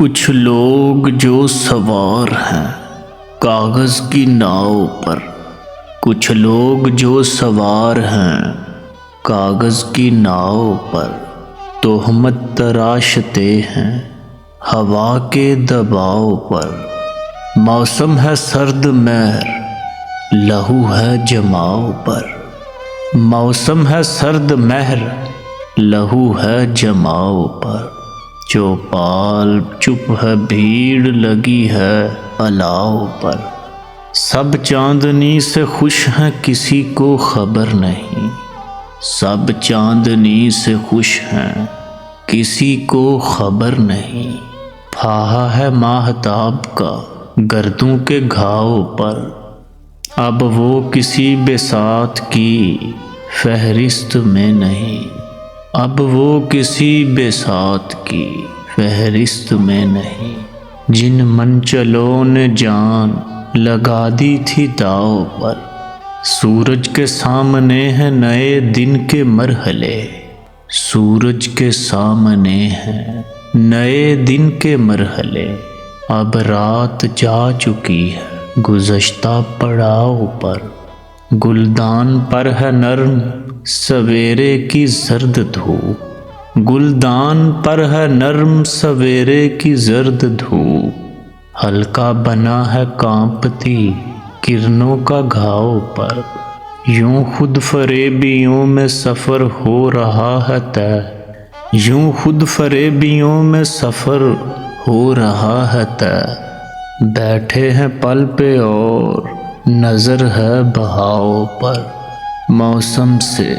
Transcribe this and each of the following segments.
کچھ لوگ جو سوار ہیں کاغذ کی ناؤ پر، کچھ لوگ جو سوار ہیں کاغذ کی ناؤ پر، تہمت تراشتے ہیں ہوا کے دباؤ پر۔ موسم ہے سرد مہر، لہو ہے جماؤ پر، موسم ہے سرد مہر، لہو ہے جماؤ پر۔ چوپال چپ ہے، بھیڑ لگی ہے الاؤ پر۔ سب چاندنی سے خوش ہیں، کسی کو خبر نہیں، سب چاندنی سے خوش ہیں، کسی کو خبر نہیں۔ پھاہا ہے ماہتاب کا گردوں کے گھاؤ پر، اب وہ کسی بساط کی فہرست میں نہیں، اب وہ کسی بساط کی فہرست میں نہیں۔ جن منچلوں نے جان لگا دی تھی داؤ پر، سورج کے سامنے ہیں نئے دن کے مرحلے، سورج کے سامنے ہیں نئے دن کے مرحلے۔ اب رات جا چکی ہے گزشتہ پڑاؤ پر، گلدان پر ہے نرم سویرے کی زرد دھوپ، گلدان پر ہے نرم سویرے کی زرد دھوپ۔ ہلکا بنا ہے کانپتی کرنوں کا گھاؤ پر، یوں خود فریبیوں میں سفر ہو رہا ہے طے، یوں خود فریبیوں میں سفر ہو رہا ہے طے۔ بیٹھے ہیں پل پہ اور نظر ہے بہاؤ پر، موسم سے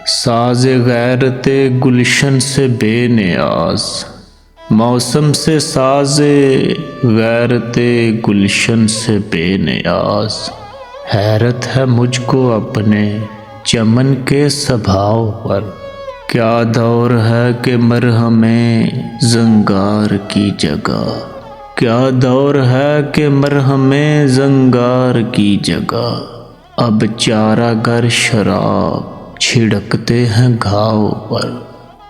ساز غیرت گلشن سے بے نیاز، موسم سے ساز غیرت گلشن سے بے نیاز۔ حیرت ہے مجھ کو اپنے چمن کے سبھاؤ پر، کیا دور ہے کہ مرہم زنگار کی جگہ، کیا دور ہے کہ مرہم زنگار کی جگہ۔ اب چارہ گر شراب چھڑکتے ہیں گھاؤ پر،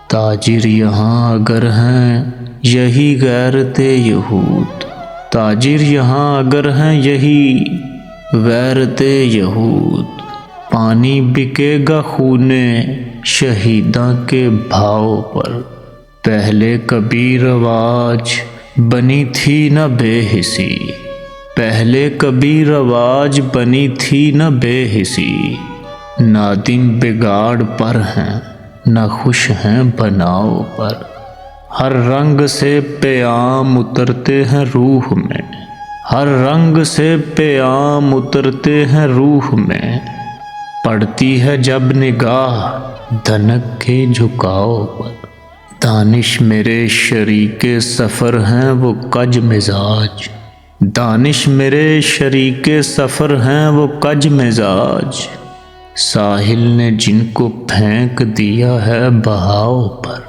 تاجر یہاں اگر ہیں یہی غیرت یہود، تاجر یہاں اگر ہیں یہی غیرت یہود۔ پانی بکے گا خون شہیداں کے بھاؤ پر، پہلے کبھی رواج بنی تھی نہ بے حسی، پہلے کبھی رواج بنی تھی نہ بے حسی۔ نادم بگاڑ پر ہیں نہ خوش ہیں بناؤ پر، ہر رنگ سے پیام اترتے ہیں روح میں، ہر رنگ سے پیام اترتے ہیں روح میں۔ پڑتی ہے جب نگاہ دھنک کے جھکاؤ پر، دانش میرے شریک سفر ہیں وہ کج مزاج، دانش میرے شریک سفر ہیں وہ کج مزاج۔ ساحل نے جن کو پھینک دیا ہے بہاؤ پر،